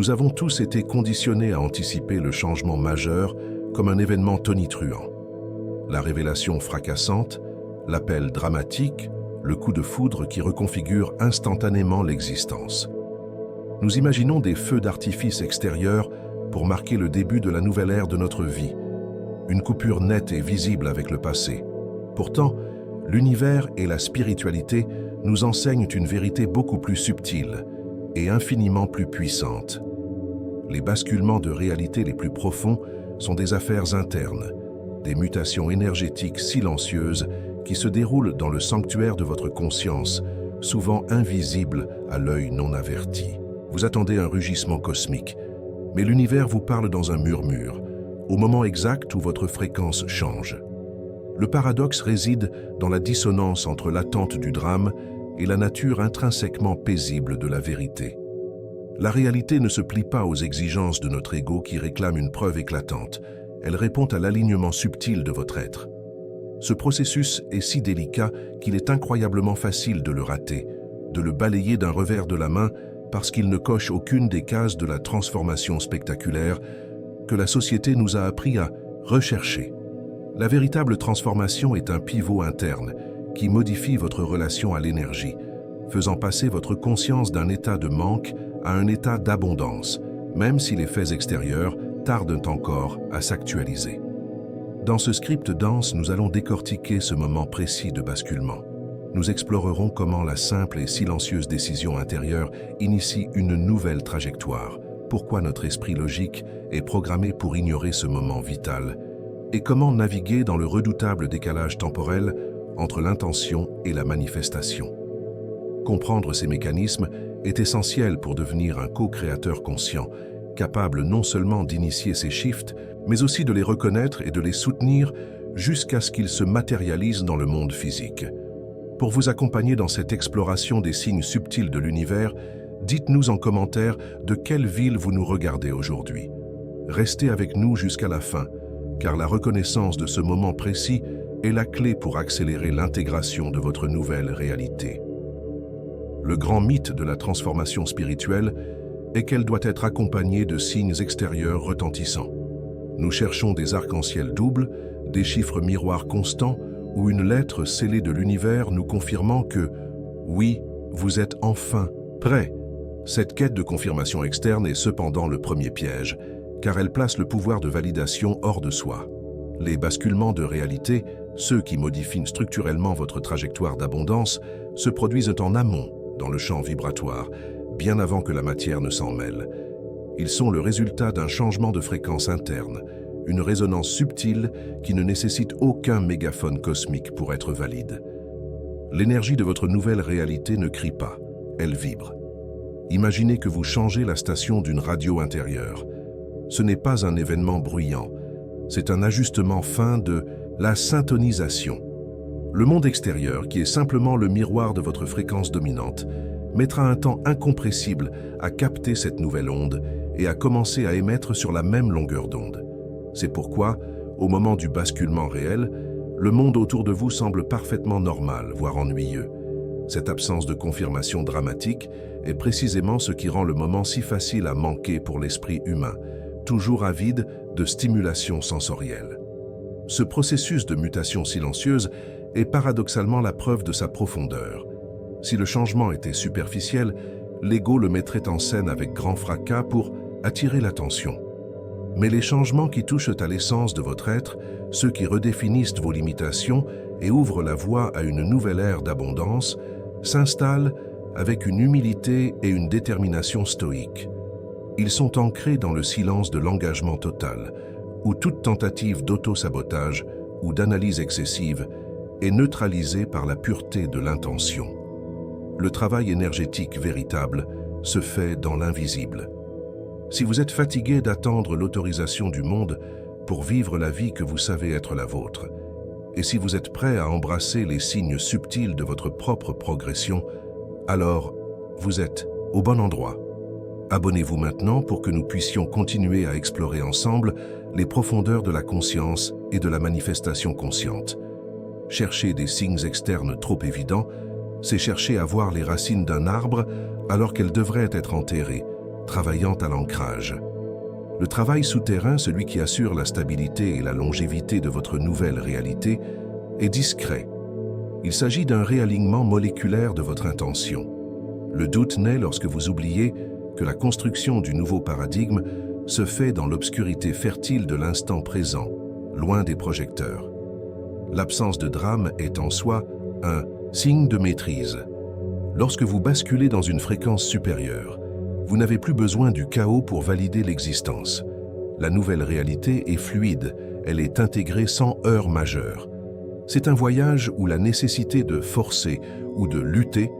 Nous avons tous été conditionnés à anticiper le changement majeur comme un événement tonitruant. La révélation fracassante, l'appel dramatique, le coup de foudre qui reconfigure instantanément l'existence. Nous imaginons des feux d'artifice extérieurs pour marquer le début de la nouvelle ère de notre vie, une coupure nette et visible avec le passé. Pourtant, l'univers et la spiritualité nous enseignent une vérité beaucoup plus subtile et infiniment plus puissante. Les basculements de réalité les plus profonds sont des affaires internes, des mutations énergétiques silencieuses qui se déroulent dans le sanctuaire de votre conscience, souvent invisibles à l'œil non averti. Vous attendez un rugissement cosmique, mais l'univers vous parle dans un murmure, au moment exact où votre fréquence change. Le paradoxe réside dans la dissonance entre l'attente du drame et la nature intrinsèquement paisible de la vérité. La réalité ne se plie pas aux exigences de notre ego qui réclame une preuve éclatante. Elle répond à l'alignement subtil de votre être. Ce processus est si délicat qu'il est incroyablement facile de le rater, de le balayer d'un revers de la main parce qu'il ne coche aucune des cases de la transformation spectaculaire que la société nous a appris à rechercher. La véritable transformation est un pivot interne qui modifie votre relation à l'énergie, faisant passer votre conscience d'un état de manque à un état d'abondance, même si les faits extérieurs tardent encore à s'actualiser. Dans ce script dense, nous allons décortiquer ce moment précis de basculement. Nous explorerons comment la simple et silencieuse décision intérieure initie une nouvelle trajectoire, pourquoi notre esprit logique est programmé pour ignorer ce moment vital, et comment naviguer dans le redoutable décalage temporel entre l'intention et la manifestation. Comprendre ces mécanismes est essentiel pour devenir un co-créateur conscient, capable non seulement d'initier ces shifts, mais aussi de les reconnaître et de les soutenir jusqu'à ce qu'ils se matérialisent dans le monde physique. Pour vous accompagner dans cette exploration des signes subtils de l'univers, dites-nous en commentaire de quelle ville vous nous regardez aujourd'hui. Restez avec nous jusqu'à la fin, car la reconnaissance de ce moment précis est la clé pour accélérer l'intégration de votre nouvelle réalité. Le grand mythe de la transformation spirituelle est qu'elle doit être accompagnée de signes extérieurs retentissants. Nous cherchons des arcs-en-ciel doubles, des chiffres miroirs constants ou une lettre scellée de l'univers nous confirmant que, oui, vous êtes enfin prêt. Cette quête de confirmation externe est cependant le premier piège, car elle place le pouvoir de validation hors de soi. Les basculements de réalité, ceux qui modifient structurellement votre trajectoire d'abondance, se produisent en amont, dans le champ vibratoire, bien avant que la matière ne s'en mêle. Ils sont le résultat d'un changement de fréquence interne, une résonance subtile qui ne nécessite aucun mégaphone cosmique pour être valide. L'énergie de votre nouvelle réalité ne crie pas, elle vibre. Imaginez que vous changez la station d'une radio intérieure. Ce n'est pas un événement bruyant, c'est un ajustement fin de la syntonisation. Le monde extérieur, qui est simplement le miroir de votre fréquence dominante, mettra un temps incompressible à capter cette nouvelle onde et à commencer à émettre sur la même longueur d'onde. C'est pourquoi, au moment du basculement réel, le monde autour de vous semble parfaitement normal, voire ennuyeux. Cette absence de confirmation dramatique est précisément ce qui rend le moment si facile à manquer pour l'esprit humain, toujours avide de stimulation sensorielle. Ce processus de mutation silencieuse est paradoxalement la preuve de sa profondeur. Si le changement était superficiel, l'ego le mettrait en scène avec grand fracas pour attirer l'attention. Mais les changements qui touchent à l'essence de votre être, ceux qui redéfinissent vos limitations et ouvrent la voie à une nouvelle ère d'abondance, s'installent avec une humilité et une détermination stoïque. Ils sont ancrés dans le silence de l'engagement total, où toute tentative d'auto-sabotage ou d'analyse excessive est neutralisée par la pureté de l'intention. Le travail énergétique véritable se fait dans l'invisible. Si vous êtes fatigué d'attendre l'autorisation du monde pour vivre la vie que vous savez être la vôtre, et si vous êtes prêt à embrasser les signes subtils de votre propre progression, alors vous êtes au bon endroit. Abonnez-vous maintenant pour que nous puissions continuer à explorer ensemble les profondeurs de la conscience et de la manifestation consciente. Chercher des signes externes trop évidents, c'est chercher à voir les racines d'un arbre alors qu'elles devraient être enterrées, travaillant à l'ancrage. Le travail souterrain, celui qui assure la stabilité et la longévité de votre nouvelle réalité, est discret. Il s'agit d'un réalignement moléculaire de votre intention. Le doute naît lorsque vous oubliez que la construction du nouveau paradigme se fait dans l'obscurité fertile de l'instant présent, loin des projecteurs. L'absence de drame est en soi un signe de maîtrise. Lorsque vous basculez dans une fréquence supérieure, vous n'avez plus besoin du chaos pour valider l'existence. La nouvelle réalité est fluide, elle est intégrée sans heurts majeurs. C'est un voyage où la nécessité de forcer ou de lutter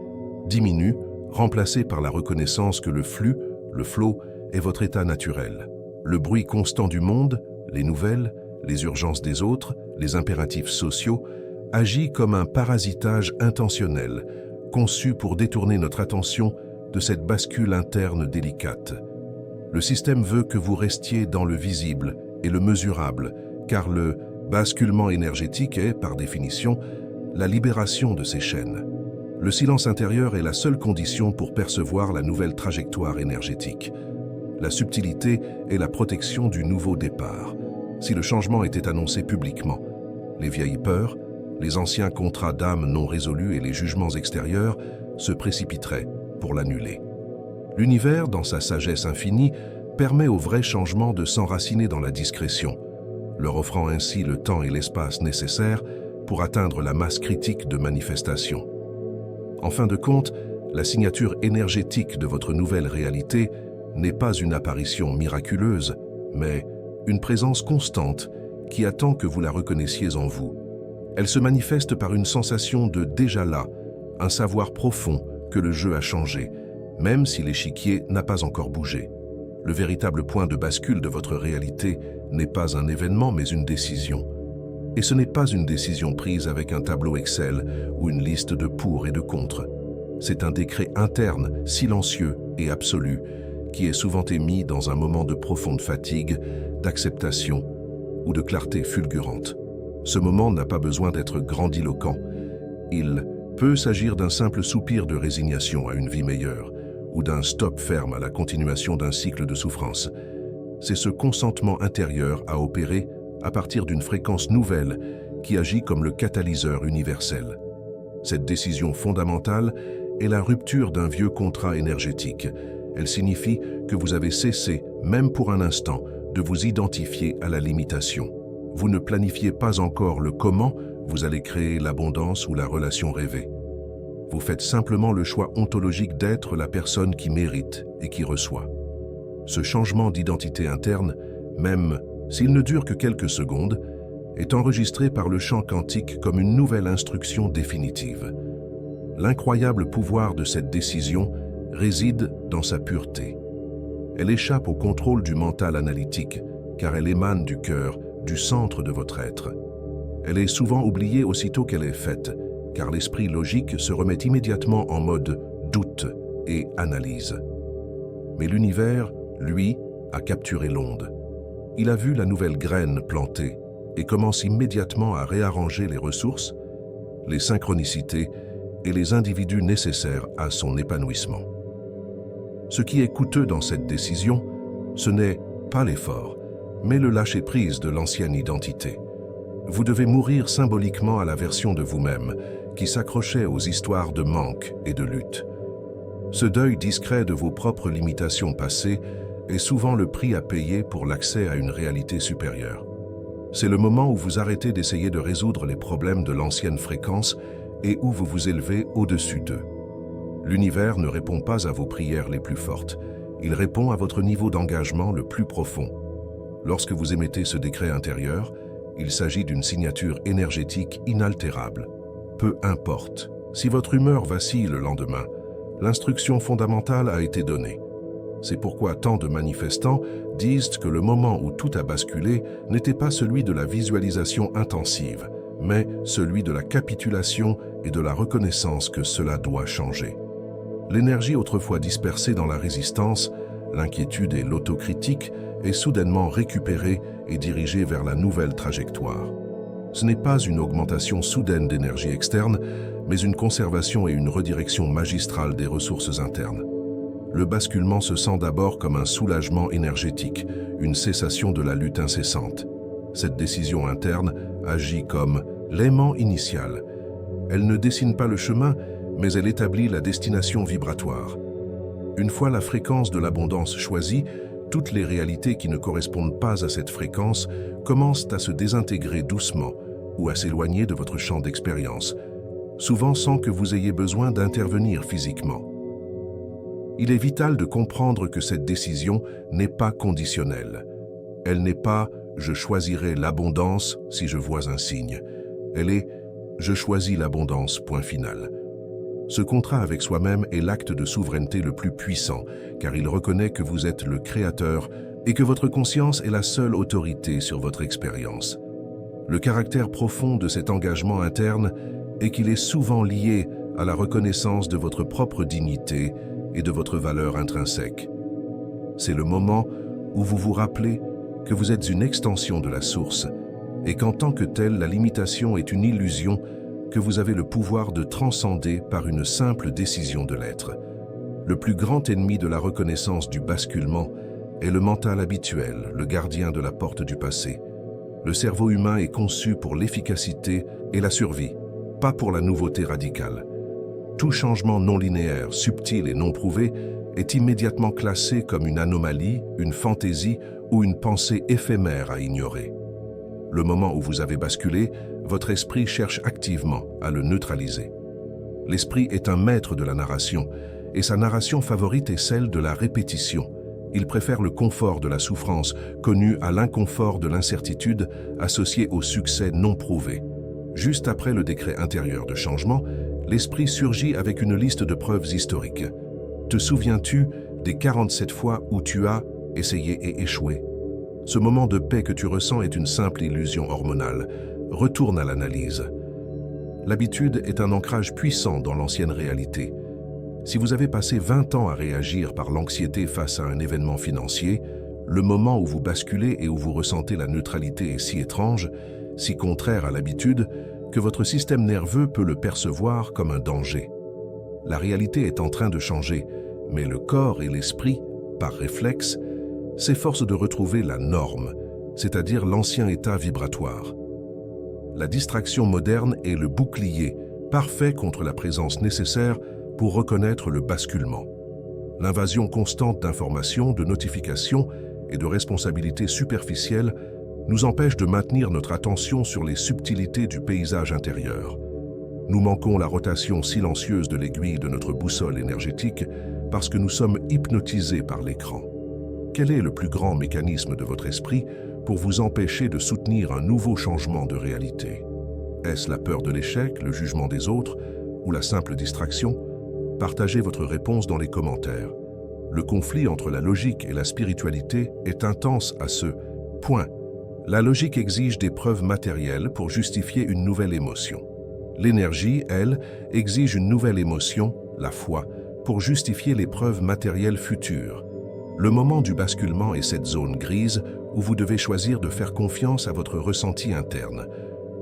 diminue, remplacée par la reconnaissance que le flux, le flow, est votre état naturel. Le bruit constant du monde, les nouvelles, les urgences des autres, les impératifs sociaux, agit comme un parasitage intentionnel, conçu pour détourner notre attention de cette bascule interne délicate. Le système veut que vous restiez dans le visible et le mesurable, car le basculement énergétique est, par définition, la libération de ces chaînes. Le silence intérieur est la seule condition pour percevoir la nouvelle trajectoire énergétique. La subtilité est la protection du nouveau départ. Si le changement était annoncé publiquement, les vieilles peurs, les anciens contrats d'âme non résolus et les jugements extérieurs se précipiteraient pour l'annuler. L'univers, dans sa sagesse infinie, permet au vrai changement de s'enraciner dans la discrétion, leur offrant ainsi le temps et l'espace nécessaires pour atteindre la masse critique de manifestation. En fin de compte, la signature énergétique de votre nouvelle réalité n'est pas une apparition miraculeuse, mais une présence constante qui attend que vous la reconnaissiez en vous. Elle se manifeste par une sensation de déjà là, un savoir profond que le jeu a changé, même si l'échiquier n'a pas encore bougé. Le véritable point de bascule de votre réalité n'est pas un événement, mais une décision. Et ce n'est pas une décision prise avec un tableau Excel ou une liste de pour et de contre. C'est un décret interne, silencieux et absolu, qui est souvent émis dans un moment de profonde fatigue, d'acceptation ou de clarté fulgurante. Ce moment n'a pas besoin d'être grandiloquent. Il peut s'agir d'un simple soupir de résignation à une vie meilleure ou d'un stop ferme à la continuation d'un cycle de souffrance. C'est ce consentement intérieur à opérer à partir d'une fréquence nouvelle qui agit comme le catalyseur universel. Cette décision fondamentale est la rupture d'un vieux contrat énergétique. Elle signifie que vous avez cessé, même pour un instant, de vous identifier à la limitation. Vous ne planifiez pas encore le comment vous allez créer l'abondance ou la relation rêvée. Vous faites simplement le choix ontologique d'être la personne qui mérite et qui reçoit. Ce changement d'identité interne, même s'il ne dure que quelques secondes, est enregistré par le champ quantique comme une nouvelle instruction définitive. L'incroyable pouvoir de cette décision réside dans sa pureté. Elle échappe au contrôle du mental analytique, car elle émane du cœur, du centre de votre être. Elle est souvent oubliée aussitôt qu'elle est faite, car l'esprit logique se remet immédiatement en mode doute et analyse. Mais l'univers, lui, a capturé l'onde. Il a vu la nouvelle graine plantée et commence immédiatement à réarranger les ressources, les synchronicités et les individus nécessaires à son épanouissement. Ce qui est coûteux dans cette décision, ce n'est pas l'effort, mais le lâcher-prise de l'ancienne identité. Vous devez mourir symboliquement à la version de vous-même qui s'accrochait aux histoires de manque et de lutte. Ce deuil discret de vos propres limitations passées est souvent le prix à payer pour l'accès à une réalité supérieure. C'est le moment où vous arrêtez d'essayer de résoudre les problèmes de l'ancienne fréquence et où vous vous élevez au-dessus d'eux. L'univers ne répond pas à vos prières les plus fortes, il répond à votre niveau d'engagement le plus profond. Lorsque vous émettez ce décret intérieur, il s'agit d'une signature énergétique inaltérable. Peu importe, si votre humeur vacille le lendemain, l'instruction fondamentale a été donnée. C'est pourquoi tant de manifestants disent que le moment où tout a basculé n'était pas celui de la visualisation intensive, mais celui de la capitulation et de la reconnaissance que cela doit changer. L'énergie autrefois dispersée dans la résistance, l'inquiétude et l'autocritique est soudainement récupérée et dirigée vers la nouvelle trajectoire. Ce n'est pas une augmentation soudaine d'énergie externe, mais une conservation et une redirection magistrale des ressources internes. le basculement se sent d'abord comme un soulagement énergétique, une cessation de la lutte incessante. Cette décision interne agit comme l'aimant initial. Elle ne dessine pas le chemin, mais elle établit la destination vibratoire. Une fois la fréquence de l'abondance choisie, toutes les réalités qui ne correspondent pas à cette fréquence commencent à se désintégrer doucement ou à s'éloigner de votre champ d'expérience, souvent sans que vous ayez besoin d'intervenir physiquement. Il est vital de comprendre que cette décision n'est pas conditionnelle. Elle n'est pas « je choisirai l'abondance si je vois un signe ». Elle est « je choisis l'abondance, point final ». Ce contrat avec soi-même est l'acte de souveraineté le plus puissant, car il reconnaît que vous êtes le créateur et que votre conscience est la seule autorité sur votre expérience. Le caractère profond de cet engagement interne est qu'il est souvent lié à la reconnaissance de votre propre dignité et de votre valeur intrinsèque. C'est le moment où vous vous rappelez que vous êtes une extension de la source et qu'en tant que telle, la limitation est une illusion que vous avez le pouvoir de transcender par une simple décision de l'être. Le plus grand ennemi de la reconnaissance du basculement est le mental habituel, le gardien de la porte du passé. Le cerveau humain est conçu pour l'efficacité et la survie, pas pour la nouveauté radicale. Tout changement non linéaire, subtil et non prouvé est immédiatement classé comme une anomalie, une fantaisie ou une pensée éphémère à ignorer. Le moment où vous avez basculé, votre esprit cherche activement à le neutraliser. L'esprit est un maître de la narration, et sa narration favorite est celle de la répétition. Il préfère le confort de la souffrance, connu à l'inconfort de l'incertitude, associé au succès non prouvé. Juste après le décret intérieur de changement, l'esprit surgit avec une liste de preuves historiques. Te souviens-tu des 47 fois où tu as essayé et échoué? Ce moment de paix que tu ressens est une simple illusion hormonale. Retourne à l'analyse. L'habitude est un ancrage puissant dans l'ancienne réalité. Si vous avez passé 20 ans à réagir par l'anxiété face à un événement financier, le moment où vous basculez et où vous ressentez la neutralité est si étrange, si contraire à l'habitude, que votre système nerveux peut le percevoir comme un danger. La réalité est en train de changer, mais le corps et l'esprit, par réflexe, s'efforcent de retrouver la norme, c'est-à-dire l'ancien état vibratoire. La distraction moderne est le bouclier parfait contre la présence nécessaire pour reconnaître le basculement. L'invasion constante d'informations, de notifications et de responsabilités superficielles nous empêche de maintenir notre attention sur les subtilités du paysage intérieur. Nous manquons la rotation silencieuse de l'aiguille de notre boussole énergétique parce que nous sommes hypnotisés par l'écran. Quel est le plus grand mécanisme de votre esprit pour vous empêcher de soutenir un nouveau changement de réalité? Est-ce la peur de l'échec, le jugement des autres ou la simple distraction? Partagez votre réponse dans les commentaires. Le conflit entre la logique et la spiritualité est intense à ce point. La logique exige des preuves matérielles pour justifier une nouvelle émotion. L'énergie, elle, exige une nouvelle émotion, la foi, pour justifier les preuves matérielles futures. Le moment du basculement est cette zone grise où vous devez choisir de faire confiance à votre ressenti interne,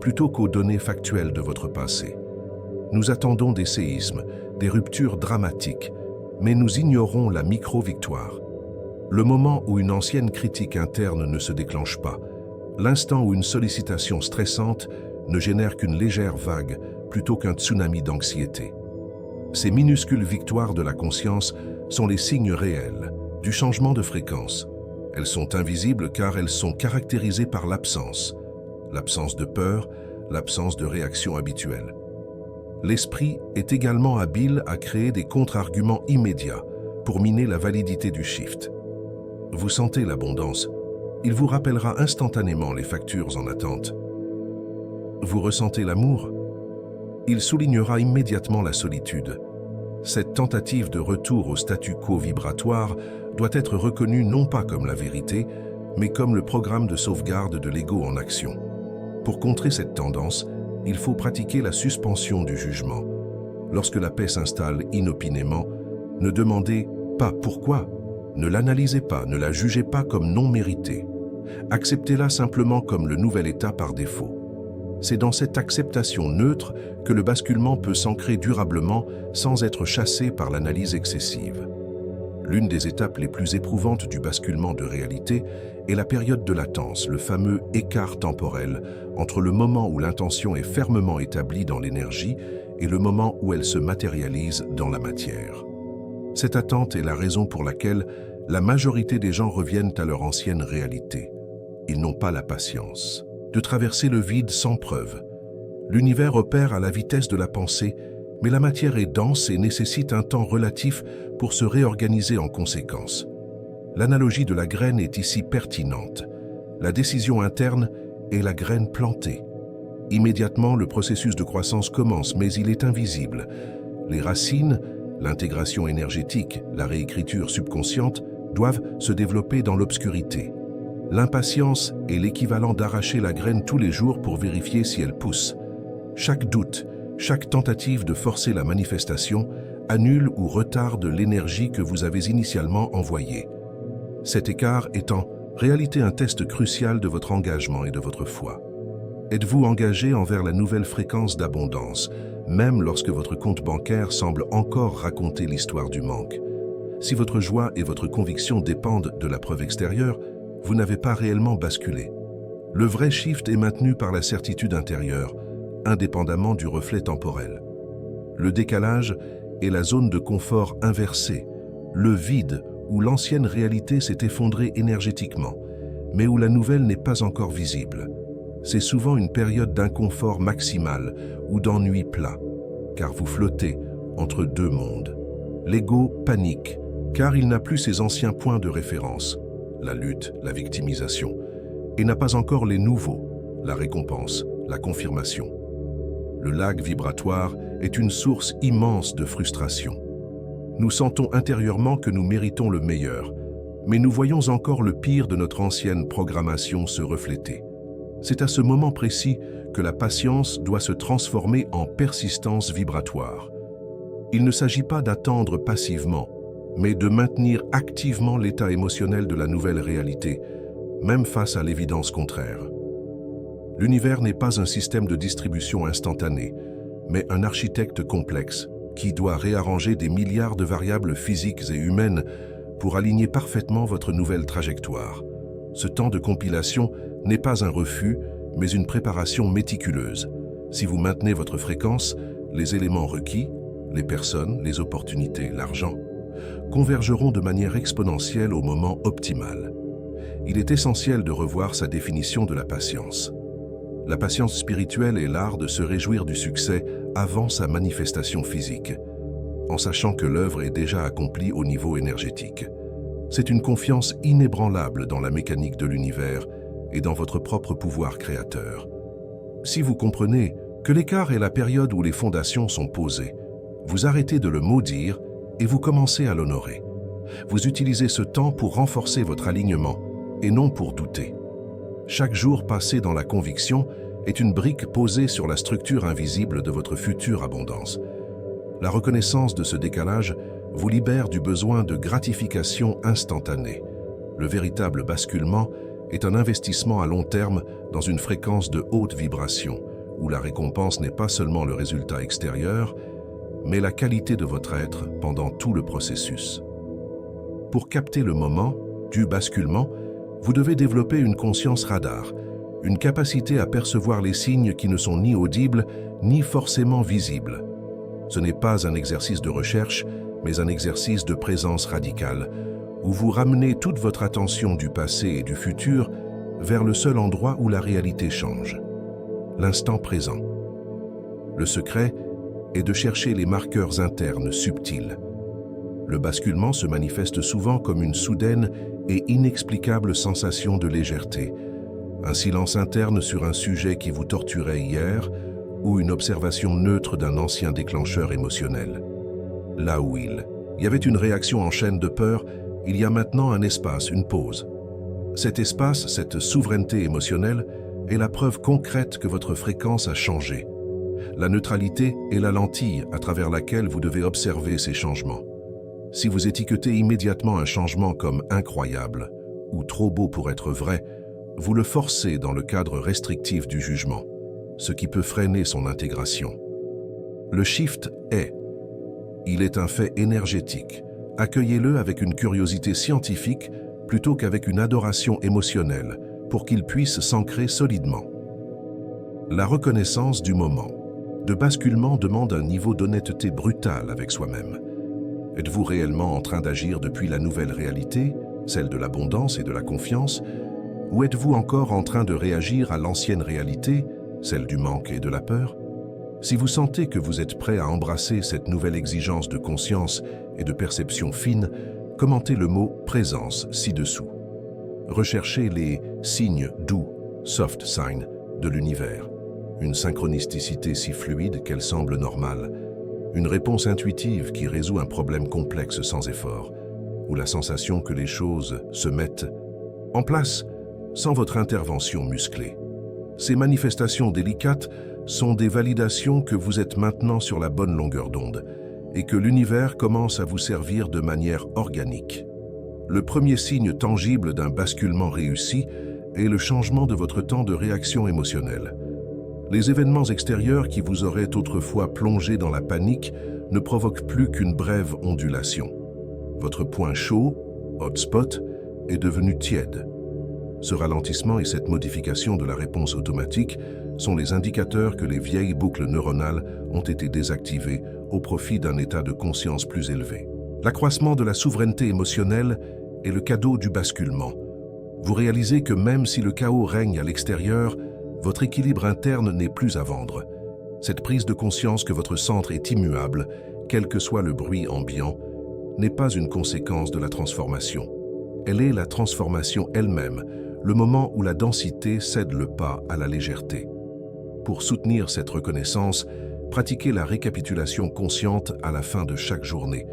plutôt qu'aux données factuelles de votre passé. Nous attendons des séismes, des ruptures dramatiques, mais nous ignorons la micro-victoire. Le moment où une ancienne critique interne ne se déclenche pas, l'instant où une sollicitation stressante ne génère qu'une légère vague plutôt qu'un tsunami d'anxiété. Ces minuscules victoires de la conscience sont les signes réels du changement de fréquence. Elles sont invisibles car elles sont caractérisées par l'absence de peur, l'absence de réaction habituelle. L'esprit est également habile à créer des contre-arguments immédiats pour miner la validité du shift. Vous sentez l'abondance, il vous rappellera instantanément les factures en attente. Vous ressentez l'amour, il soulignera immédiatement la solitude. Cette tentative de retour au statu quo vibratoire doit être reconnue non pas comme la vérité, mais comme le programme de sauvegarde de l'ego en action. Pour contrer cette tendance, il faut pratiquer la suspension du jugement. Lorsque la paix s'installe inopinément, ne demandez pas pourquoi, ne l'analysez pas, ne la jugez pas comme non méritée. Acceptez-la simplement comme le nouvel état par défaut. C'est dans cette acceptation neutre que le basculement peut s'ancrer durablement sans être chassé par l'analyse excessive. L'une des étapes les plus éprouvantes du basculement de réalité est la période de latence, le fameux écart temporel entre le moment où l'intention est fermement établie dans l'énergie et le moment où elle se matérialise dans la matière. Cette attente est la raison pour laquelle la majorité des gens reviennent à leur ancienne réalité. Ils n'ont pas la patience de traverser le vide sans preuve. L'univers opère à la vitesse de la pensée, mais la matière est dense et nécessite un temps relatif pour se réorganiser en conséquence. L'analogie de la graine est ici pertinente. La décision interne est la graine plantée. Immédiatement, le processus de croissance commence, mais il est invisible. Les racines, l'intégration énergétique, la réécriture subconsciente doivent se développer dans l'obscurité. L'impatience est l'équivalent d'arracher la graine tous les jours pour vérifier si elle pousse. Chaque doute, chaque tentative de forcer la manifestation annule ou retarde l'énergie que vous avez initialement envoyée. Cet écart est en réalité un test crucial de votre engagement et de votre foi. Êtes-vous engagé envers la nouvelle fréquence d'abondance, même lorsque votre compte bancaire semble encore raconter l'histoire du manque? Si votre joie et votre conviction dépendent de la preuve extérieure, vous n'avez pas réellement basculé. Le vrai shift est maintenu par la certitude intérieure, indépendamment du reflet temporel. Le décalage est la zone de confort inversée, le vide où l'ancienne réalité s'est effondrée énergétiquement, mais où la nouvelle n'est pas encore visible. C'est souvent une période d'inconfort maximal ou d'ennui plat, car vous flottez entre deux mondes. L'ego panique, car il n'a plus ses anciens points de référence, la lutte, la victimisation, et n'a pas encore les nouveaux, la récompense, la confirmation. Le lag vibratoire est une source immense de frustration. Nous sentons intérieurement que nous méritons le meilleur, mais nous voyons encore le pire de notre ancienne programmation se refléter. C'est à ce moment précis que la patience doit se transformer en persistance vibratoire. Il ne s'agit pas d'attendre passivement, mais de maintenir activement l'état émotionnel de la nouvelle réalité, même face à l'évidence contraire. L'univers n'est pas un système de distribution instantané, mais un architecte complexe qui doit réarranger des milliards de variables physiques et humaines pour aligner parfaitement votre nouvelle trajectoire. Ce temps de compilation n'est pas un refus, mais une préparation méticuleuse. Si vous maintenez votre fréquence, les éléments requis, les personnes, les opportunités, l'argent, convergeront de manière exponentielle au moment optimal. Il est essentiel de revoir sa définition de la patience. La patience spirituelle est l'art de se réjouir du succès avant sa manifestation physique, en sachant que l'œuvre est déjà accomplie au niveau énergétique. C'est une confiance inébranlable dans la mécanique de l'univers et dans votre propre pouvoir créateur. Si vous comprenez que l'écart est la période où les fondations sont posées, vous arrêtez de le maudire et vous commencez à l'honorer. Vous utilisez ce temps pour renforcer votre alignement et non pour douter. Chaque jour passé dans la conviction est une brique posée sur la structure invisible de votre future abondance. La reconnaissance de ce décalage vous libère du besoin de gratification instantanée. Le véritable basculement est un investissement à long terme dans une fréquence de haute vibration, où la récompense n'est pas seulement le résultat extérieur, mais la qualité de votre être pendant tout le processus. Pour capter le moment du basculement, vous devez développer une conscience radar, une capacité à percevoir les signes qui ne sont ni audibles ni forcément visibles. Ce n'est pas un exercice de recherche, mais un exercice de présence radicale, où vous ramenez toute votre attention du passé et du futur vers le seul endroit où la réalité change, l'instant présent. Le secret est de chercher les marqueurs internes subtils. Le basculement se manifeste souvent comme une soudaine et inexplicable sensation de légèreté, un silence interne sur un sujet qui vous torturait hier ou une observation neutre d'un ancien déclencheur émotionnel. Là où il y avait une réaction en chaîne de peur, il y a maintenant un espace, une pause. Cet espace, cette souveraineté émotionnelle, est la preuve concrète que votre fréquence a changé. La neutralité est la lentille à travers laquelle vous devez observer ces changements. Si vous étiquetez immédiatement un changement comme incroyable ou trop beau pour être vrai, vous le forcez dans le cadre restrictif du jugement, ce qui peut freiner son intégration. Le shift est. Il est un fait énergétique, Accueillez-le avec une curiosité scientifique plutôt qu'avec une adoration émotionnelle, pour qu'il puisse s'ancrer solidement. La reconnaissance du moment de basculement demande un niveau d'honnêteté brutal avec soi-même. Êtes-vous réellement en train d'agir depuis la nouvelle réalité, celle de l'abondance et de la confiance, ou êtes-vous encore en train de réagir à l'ancienne réalité, celle du manque et de la peur? Si vous sentez que vous êtes prêt à embrasser cette nouvelle exigence de conscience et de perception fine, commentez le mot « présence » ci-dessous. Recherchez les signes doux, soft signs, de l'univers. Une synchronisticité si fluide qu'elle semble normale. Une réponse intuitive qui résout un problème complexe sans effort. Ou la sensation que les choses se mettent en place sans votre intervention musclée. Ces manifestations délicates sont des validations que vous êtes maintenant sur la bonne longueur d'onde et que l'univers commence à vous servir de manière organique. Le premier signe tangible d'un basculement réussi est le changement de votre temps de réaction émotionnelle. Les événements extérieurs qui vous auraient autrefois plongé dans la panique ne provoquent plus qu'une brève ondulation. Votre point chaud, hotspot, est devenu tiède. Ce ralentissement et cette modification de la réponse automatique sont les indicateurs que les vieilles boucles neuronales ont été désactivées au profit d'un état de conscience plus élevé. L'accroissement de la souveraineté émotionnelle est le cadeau du basculement. Vous réalisez que même si le chaos règne à l'extérieur, votre équilibre interne n'est plus à vendre. Cette prise de conscience que votre centre est immuable, quel que soit le bruit ambiant, n'est pas une conséquence de la transformation. Elle est la transformation elle-même, le moment où la densité cède le pas à la légèreté. Pour soutenir cette reconnaissance, pratiquez la récapitulation consciente à la fin de chaque journée.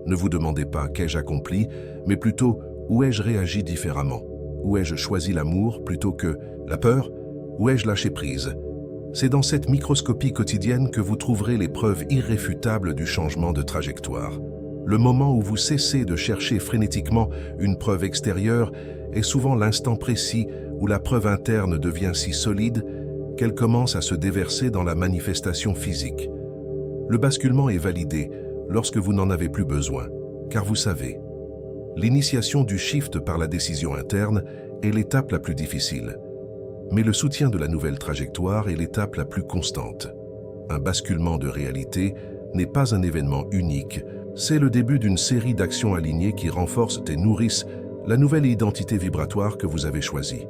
Ne vous demandez pas qu'ai-je accompli, mais plutôt où ai-je réagi différemment, où ai-je choisi l'amour plutôt que la peur, où ai-je lâché prise. C'est dans cette microscopie quotidienne que vous trouverez les preuves irréfutables du changement de trajectoire. Le moment où vous cessez de chercher frénétiquement une preuve extérieure est souvent l'instant précis où la preuve interne devient si solide qu'elle commence à se déverser dans la manifestation physique. Le basculement est validé lorsque vous n'en avez plus besoin, car vous savez, l'initiation du shift par la décision interne est l'étape la plus difficile. Mais le soutien de la nouvelle trajectoire est l'étape la plus constante. Un basculement de réalité n'est pas un événement unique, c'est le début d'une série d'actions alignées qui renforcent et nourrissent la nouvelle identité vibratoire que vous avez choisie.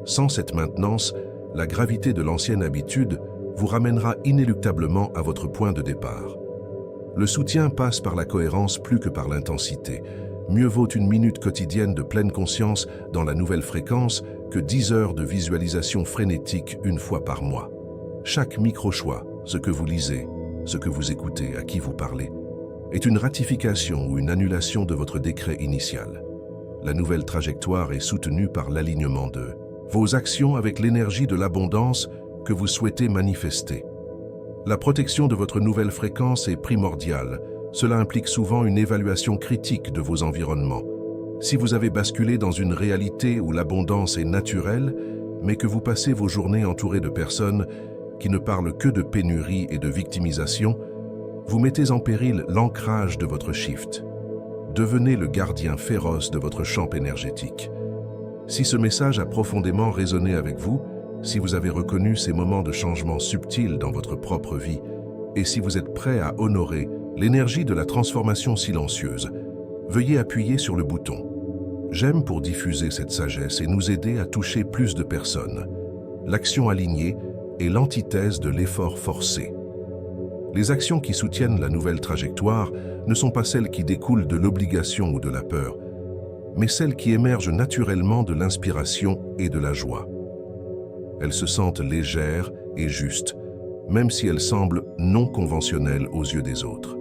Sans cette maintenance, la gravité de l'ancienne habitude vous ramènera inéluctablement à votre point de départ. Le soutien passe par la cohérence plus que par l'intensité. Mieux vaut une minute quotidienne de pleine conscience dans la nouvelle fréquence que 10 heures de visualisation frénétique une fois par mois. Chaque micro-choix, ce que vous lisez, ce que vous écoutez, à qui vous parlez, est une ratification ou une annulation de votre décret initial. La nouvelle trajectoire est soutenue par l'alignement de vos actions avec l'énergie de l'abondance que vous souhaitez manifester. La protection de votre nouvelle fréquence est primordiale. Cela implique souvent une évaluation critique de vos environnements. Si vous avez basculé dans une réalité où l'abondance est naturelle, mais que vous passez vos journées entourées de personnes qui ne parlent que de pénurie et de victimisation, vous mettez en péril l'ancrage de votre shift. Devenez le gardien féroce de votre champ énergétique. Si ce message a profondément résonné avec vous, si vous avez reconnu ces moments de changement subtils dans votre propre vie, et si vous êtes prêt à honorer l'énergie de la transformation silencieuse, veuillez appuyer sur le bouton « J'aime » pour diffuser cette sagesse et nous aider à toucher plus de personnes. L'action alignée est l'antithèse de l'effort forcé. Les actions qui soutiennent la nouvelle trajectoire ne sont pas celles qui découlent de l'obligation ou de la peur, mais celles qui émergent naturellement de l'inspiration et de la joie. Elles se sentent légères et justes, même si elles semblent non conventionnelles aux yeux des autres.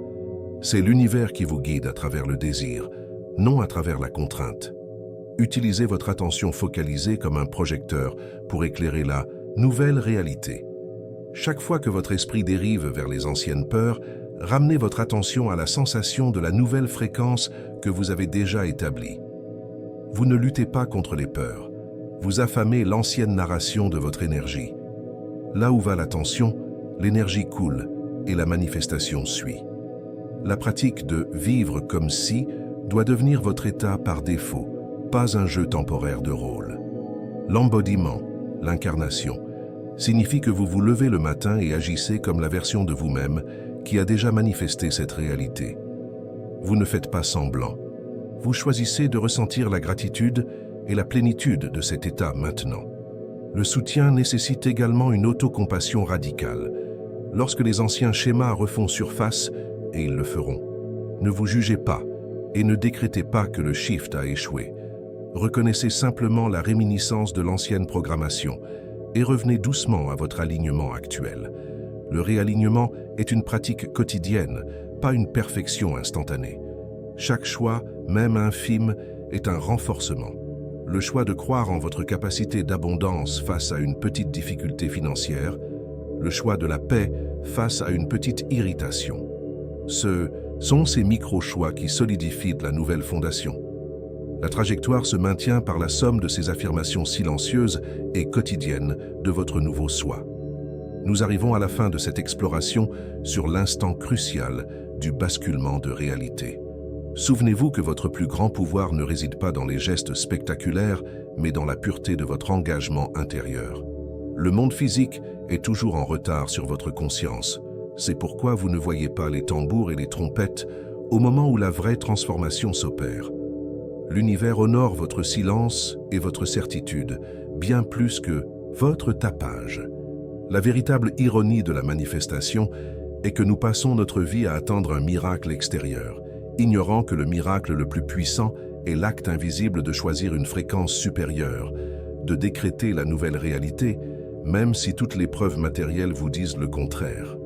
C'est l'univers qui vous guide à travers le désir, non à travers la contrainte. Utilisez votre attention focalisée comme un projecteur pour éclairer la nouvelle réalité. Chaque fois que votre esprit dérive vers les anciennes peurs, ramenez votre attention à la sensation de la nouvelle fréquence que vous avez déjà établie. Vous ne luttez pas contre les peurs, vous affamez l'ancienne narration de votre énergie. Là où va l'attention, l'énergie coule et la manifestation suit. La pratique de vivre comme si doit devenir votre état par défaut, pas un jeu temporaire de rôle. L'embodiment, l'incarnation, signifie que vous vous levez le matin et agissez comme la version de vous-même qui a déjà manifesté cette réalité. Vous ne faites pas semblant. Vous choisissez de ressentir la gratitude et la plénitude de cet état maintenant. Le soutien nécessite également une autocompassion radicale. Lorsque les anciens schémas refont surface, et ils le feront, ne vous jugez pas et ne décrétez pas que le shift a échoué. Reconnaissez simplement la réminiscence de l'ancienne programmation et revenez doucement à votre alignement actuel. Le réalignement est une pratique quotidienne, pas une perfection instantanée. Chaque choix, même infime, est un renforcement. Le choix de croire en votre capacité d'abondance face à une petite difficulté financière, le choix de la paix face à une petite irritation. Ce sont ces micro-choix qui solidifient la nouvelle fondation. La trajectoire se maintient par la somme de ces affirmations silencieuses et quotidiennes de votre nouveau soi. Nous arrivons à la fin de cette exploration sur l'instant crucial du basculement de réalité. Souvenez-vous que votre plus grand pouvoir ne réside pas dans les gestes spectaculaires, mais dans la pureté de votre engagement intérieur. Le monde physique est toujours en retard sur votre conscience. C'est pourquoi vous ne voyez pas les tambours et les trompettes au moment où la vraie transformation s'opère. L'univers honore votre silence et votre certitude, bien plus que votre tapage. La véritable ironie de la manifestation est que nous passons notre vie à attendre un miracle extérieur, ignorant que le miracle le plus puissant est l'acte invisible de choisir une fréquence supérieure, de décréter la nouvelle réalité, même si toutes les preuves matérielles vous disent le contraire.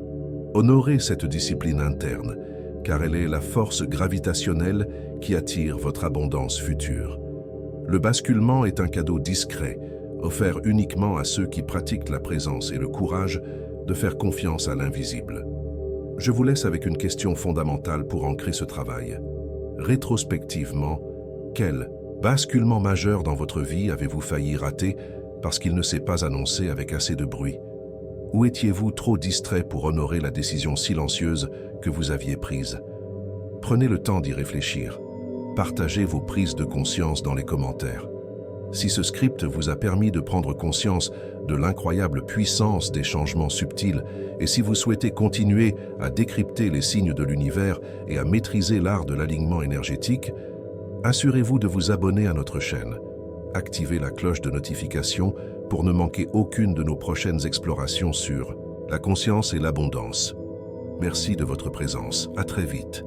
Honorez cette discipline interne, car elle est la force gravitationnelle qui attire votre abondance future. Le basculement est un cadeau discret, offert uniquement à ceux qui pratiquent la présence et le courage de faire confiance à l'invisible. Je vous laisse avec une question fondamentale pour ancrer ce travail. Rétrospectivement, quel basculement majeur dans votre vie avez-vous failli rater parce qu'il ne s'est pas annoncé avec assez de bruit? Ou étiez-vous trop distrait pour honorer la décision silencieuse que vous aviez prise? Prenez le temps d'y réfléchir. Partagez vos prises de conscience dans les commentaires. Si ce script vous a permis de prendre conscience de l'incroyable puissance des changements subtils et si vous souhaitez continuer à décrypter les signes de l'univers et à maîtriser l'art de l'alignement énergétique, assurez-vous de vous abonner à notre chaîne. Activez la cloche de notification pour ne manquer aucune de nos prochaines explorations sur la conscience et l'abondance. Merci de votre présence. À très vite.